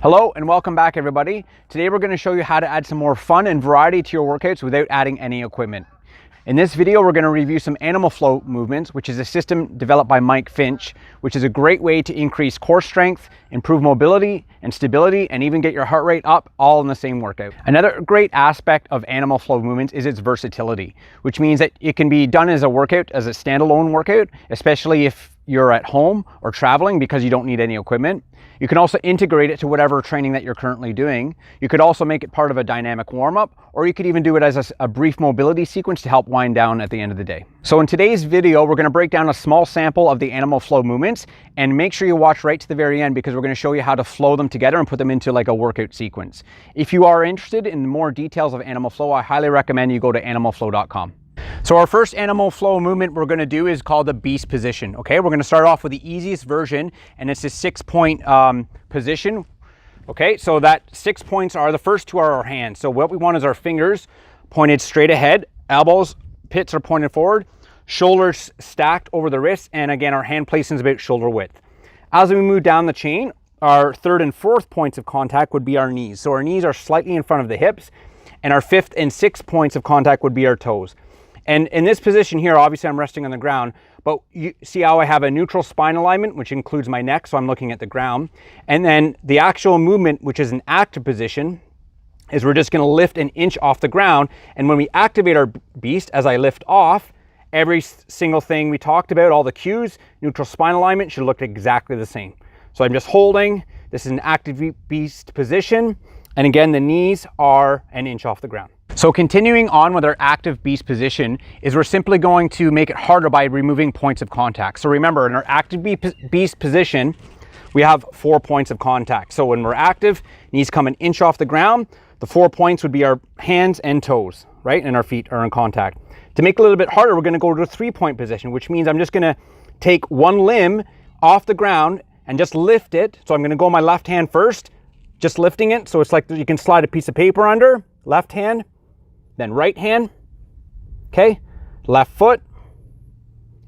Hello and welcome back everybody. Today we're going to show you how to add some more fun and variety to your workouts without adding any equipment. In this video we're going to review some animal flow movements, which is a system developed by Mike Fitch, which is a great way to increase core strength, improve mobility and stability, and even get your heart rate up all in the same workout. Another great aspect of animal flow movements is its versatility, which means that it can be done as a workout, as a standalone workout, especially if you're at home or traveling because you don't need any equipment. You can also integrate it to whatever training that you're currently doing. You could also make it part of a dynamic warm-up, or you could even do it as a brief mobility sequence to help wind down at the end of the day. So in today's video, we're going to break down a small sample of the animal flow movements, and make sure you watch right to the very end because we're going to show you how to flow them together and put them into like a workout sequence. If you are interested in more details of animal flow, I highly recommend you go to animalflow.com. So our first animal flow movement we're going to do is called the beast position. Okay, we're going to start off with the easiest version, and it's a 6-point position. Okay, so that 6 points are, the first two are our hands. So what we want is our fingers pointed straight ahead, elbows, pits are pointed forward, shoulders stacked over the wrists, and again our hand placement is about shoulder width. As we move down the chain, our third and fourth points of contact would be our knees. So our knees are slightly in front of the hips, and our fifth and sixth points of contact would be our toes. And in this position here, obviously I'm resting on the ground, but you see how I have a neutral spine alignment, which includes my neck, so I'm looking at the ground. And then the actual movement, which is an active position, is we're just going to lift an inch off the ground. And when we activate our beast, as I lift off, every single thing we talked about, all the cues, neutral spine alignment should look exactly the same. So I'm just holding, this is an active beast position. And again, the knees are an inch off the ground. So continuing on with our active beast position is we're simply going to make it harder by removing points of contact. So remember, in our active beast position, we have 4 points of contact. So when we're active, knees come an inch off the ground. The 4 points would be our hands and toes, right? And our feet are in contact. To make it a little bit harder, we're going to go to a 3-point position, which means I'm just going to take one limb off the ground and just lift it. So I'm going to go my left hand first, just lifting it. So it's like you can slide a piece of paper under, left hand, then right hand, okay, left foot,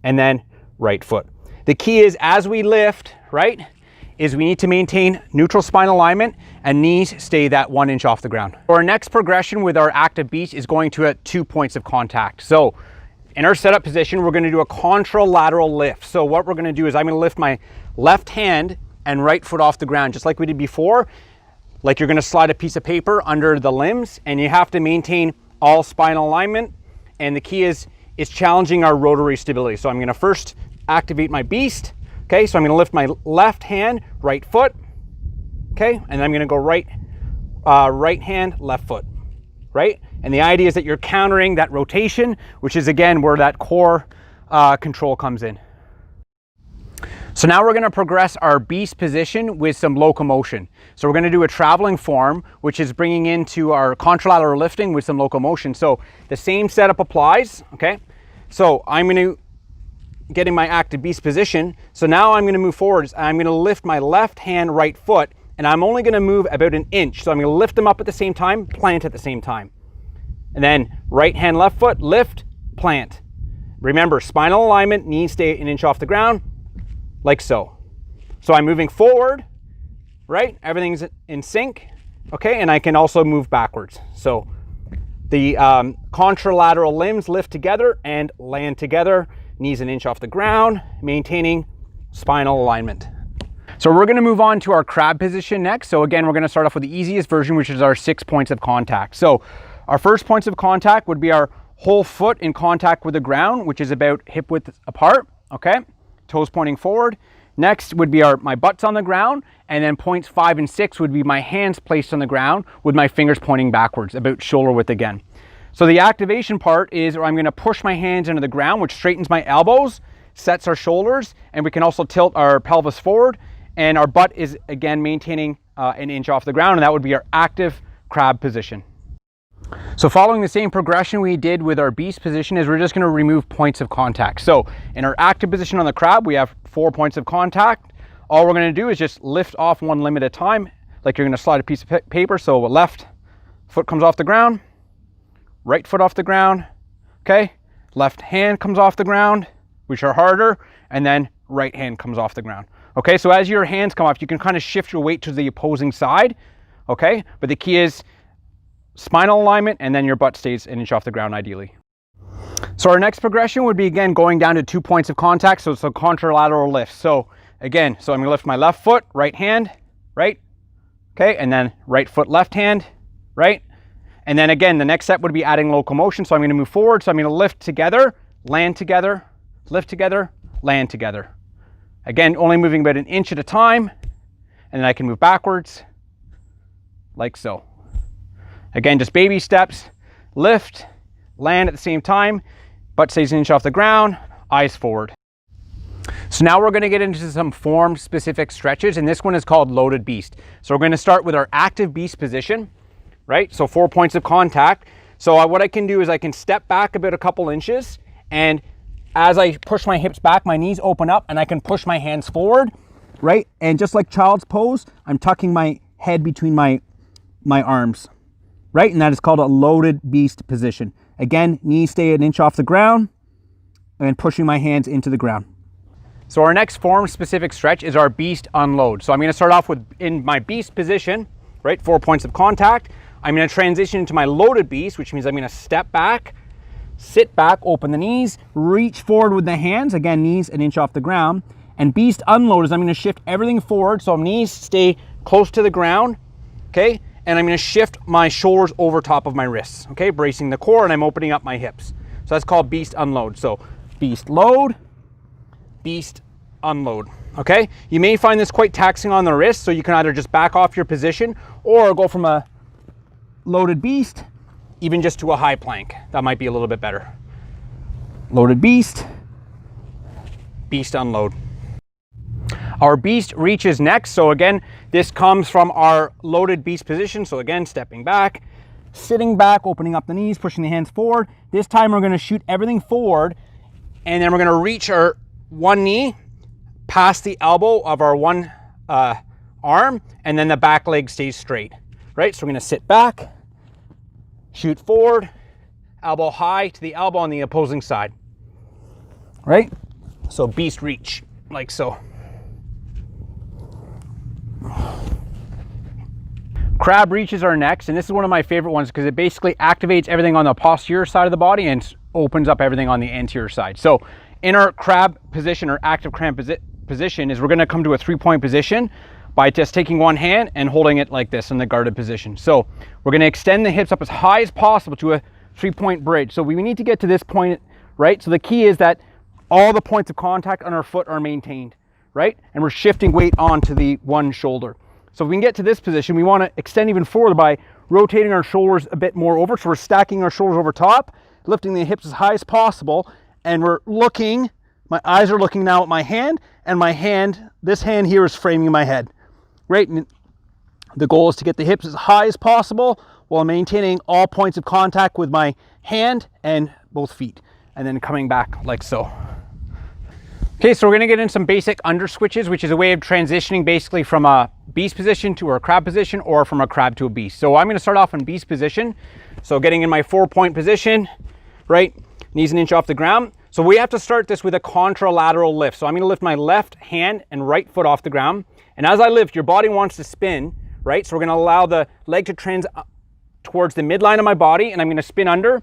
and then right foot. The key is as we lift, right, is we need to maintain neutral spine alignment and knees stay that 1 inch off the ground. Our next progression with our active beast is going to at 2 points of contact. So in our setup position, we're going to do a contralateral lift. So what we're going to do is I'm going to lift my left hand and right foot off the ground, just like we did before. Like you're going to slide a piece of paper under the limbs, and you have to maintain all spinal alignment, and the key is challenging our rotary stability. So I'm going to first activate my beast. Okay, so I'm going to lift my left hand, right foot. Okay, and I'm going to go right hand, left foot. Right, and the idea is that you're countering that rotation, which is again where that core control comes in. So now we're going to progress our beast position with some locomotion. So we're going to do a traveling form, which is bringing into our contralateral lifting with some locomotion. So the same setup applies, okay? So I'm going to get in my active beast position. So now I'm going to move forward. I'm going to lift my left hand, right foot, and I'm only going to move about an inch. So I'm going to lift them up at the same time, plant at the same time. And then right hand, left foot, lift, plant. Remember, spinal alignment, knees stay an inch off the ground, like so. So I'm moving forward, right? Everything's in sync, okay? And I can also move backwards. So the contralateral limbs lift together and land together, knees an inch off the ground, maintaining spinal alignment. So we're going to move on to our crab position next. So again, we're going to start off with the easiest version, which is our 6 points of contact. So our first points of contact would be our whole foot in contact with the ground, which is about hip width apart, okay? Toes pointing forward. Next would be my butt's on the ground, and then points 5 and 6 would be my hands placed on the ground with my fingers pointing backwards, about shoulder width again. So the activation part is where I'm going to push my hands into the ground, which straightens my elbows, sets our shoulders, and we can also tilt our pelvis forward, and our butt is again maintaining an inch off the ground, and that would be our active crab position. So following the same progression we did with our beast position is we're just going to remove points of contact. So in our active position on the crab, we have 4 points of contact. All we're going to do is just lift off one limb at a time, like you're going to slide a piece of paper. So left foot comes off the ground, right foot off the ground, okay? Left hand comes off the ground, which are harder, and then right hand comes off the ground. Okay, so as your hands come off, you can kind of shift your weight to the opposing side. Okay, but the key is spinal alignment, and then your butt stays an inch off the ground ideally. So our next progression would be, again, going down to 2 points of contact. So it's a contralateral lift. So again, I'm gonna lift my left foot, right hand, right? Okay, and then right foot, left hand, right? And then again, the next step would be adding locomotion. So I'm gonna move forward. So I'm gonna lift together, land together, lift together, land together. Again, only moving about an inch at a time. And then I can move backwards like so. Again, just baby steps, lift, land at the same time, butt stays an inch off the ground, eyes forward. So now we're going to get into some form specific stretches, and this one is called loaded beast. So we're going to start with our active beast position, right? So 4 points of contact. So what I can do is I can step back about a couple inches, and as I push my hips back, my knees open up and I can push my hands forward, right? And just like child's pose, I'm tucking my head between my arms, right? And that is called a loaded beast position. Again, knees stay an inch off the ground and pushing my hands into the ground. So our next form specific stretch is our beast unload. So I'm going to start off with, in my beast position, right? 4 points of contact. I'm going to transition into my loaded beast, which means I'm going to step back, sit back, open the knees, reach forward with the hands. Again, knees an inch off the ground. And beast unload is I'm going to shift everything forward. So knees stay close to the ground. Okay. And I'm going to shift my shoulders over top of my wrists. Okay. Bracing the core, and I'm opening up my hips. So that's called beast unload. So beast load, beast unload. Okay. You may find this quite taxing on the wrist. So you can either just back off your position or go from a loaded beast even just to a high plank. That might be a little bit better. Loaded beast, beast unload. Our beast reaches next. So again, this comes from our loaded beast position. So again, stepping back, sitting back, opening up the knees, pushing the hands forward. This time we're going to shoot everything forward, and then we're going to reach our one knee past the elbow of our one arm, and then the back leg stays straight, right? So we're going to sit back, shoot forward, elbow high to the elbow on the opposing side, right? So beast reach, like so. Crab reaches are next, and this is one of my favorite ones because it basically activates everything on the posterior side of the body and opens up everything on the anterior side. So in our crab position, or active crab position, is we're going to come to a 3-point position by just taking one hand and holding it like this in the guarded position. So we're going to extend the hips up as high as possible to a 3-point bridge. So we need to get to this point, right? So the key is that all the points of contact on our foot are maintained, right? And we're shifting weight onto the one shoulder. So if we can get to this position, we want to extend even further by rotating our shoulders a bit more over. So we're stacking our shoulders over top, lifting the hips as high as possible, and we're looking, my eyes are looking now at my hand, and my hand, this hand here is framing my head, right? And the goal is to get the hips as high as possible while maintaining all points of contact with my hand and both feet, and then coming back like so. Okay, so we're going to get in some basic underswitches, which is a way of transitioning basically from a beast position to a crab position, or from a crab to a beast. So I'm going to start off in beast position. So getting in my 4-point position, right? Knees an inch off the ground. So we have to start this with a contralateral lift. So I'm going to lift my left hand and right foot off the ground. And as I lift, your body wants to spin, right? So we're going to allow the leg to trans towards the midline of my body, and I'm going to spin under.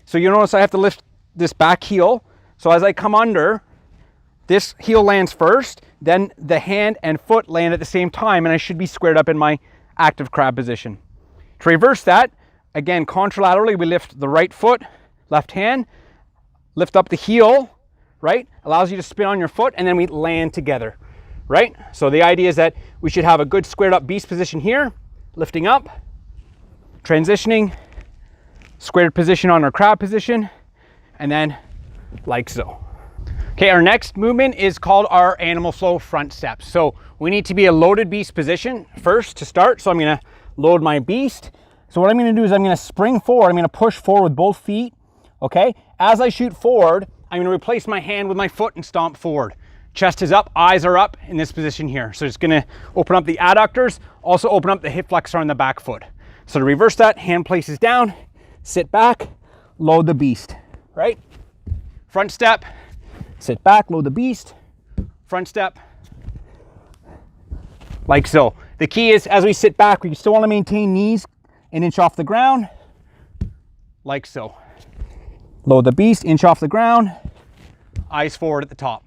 So you notice I have to lift this back heel. So as I come under, this heel lands first, then the hand and foot land at the same time, and I should be squared up in my active crab position. To reverse that, again, contralaterally, we lift the right foot, left hand, lift up the heel, right? Allows you to spin on your foot, and then we land together, right? So the idea is that we should have a good squared up beast position here, lifting up, transitioning, squared position on our crab position, and then like so. Okay, our next movement is called our animal flow front steps. So we need to be a loaded beast position first to start. So I'm going to load my beast. So what I'm going to do is I'm going to spring forward. I'm going to push forward with both feet. Okay, as I shoot forward, I'm going to replace my hand with my foot and stomp forward. Chest is up, eyes are up in this position here. So it's going to open up the adductors, also open up the hip flexor on the back foot. So to reverse that, hand places down, sit back, load the beast, right? Front step, sit back, load the beast, front step, like so. The key is, as we sit back, we still want to maintain knees an inch off the ground, like so. Load the beast, inch off the ground, eyes forward at the top.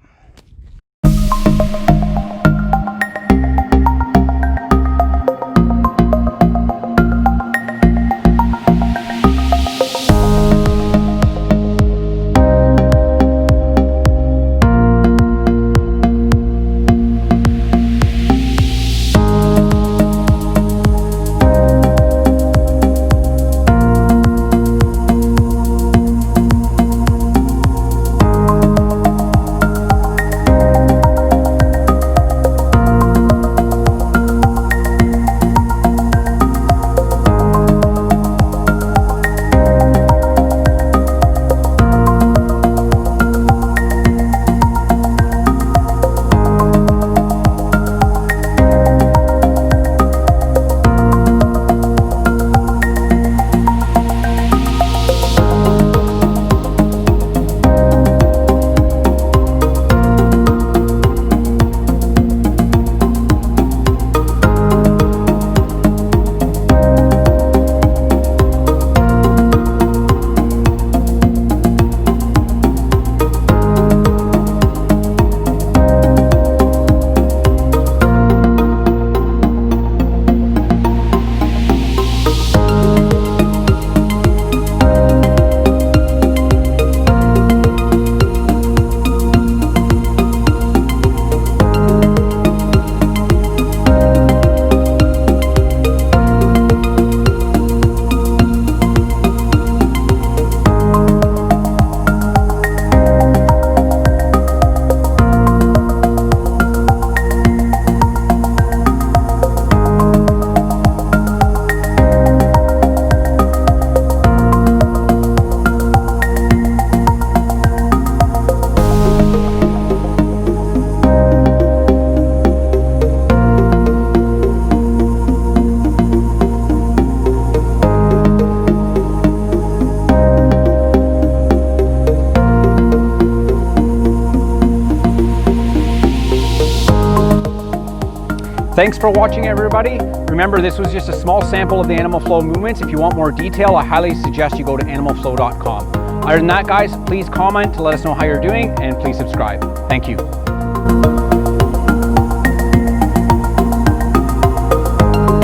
Thanks for watching, everybody. Remember, this was just a small sample of the animal flow movements. If you want more detail, I highly suggest you go to animalflow.com. Other than that, guys, please comment to let us know how you're doing, and please subscribe. Thank you.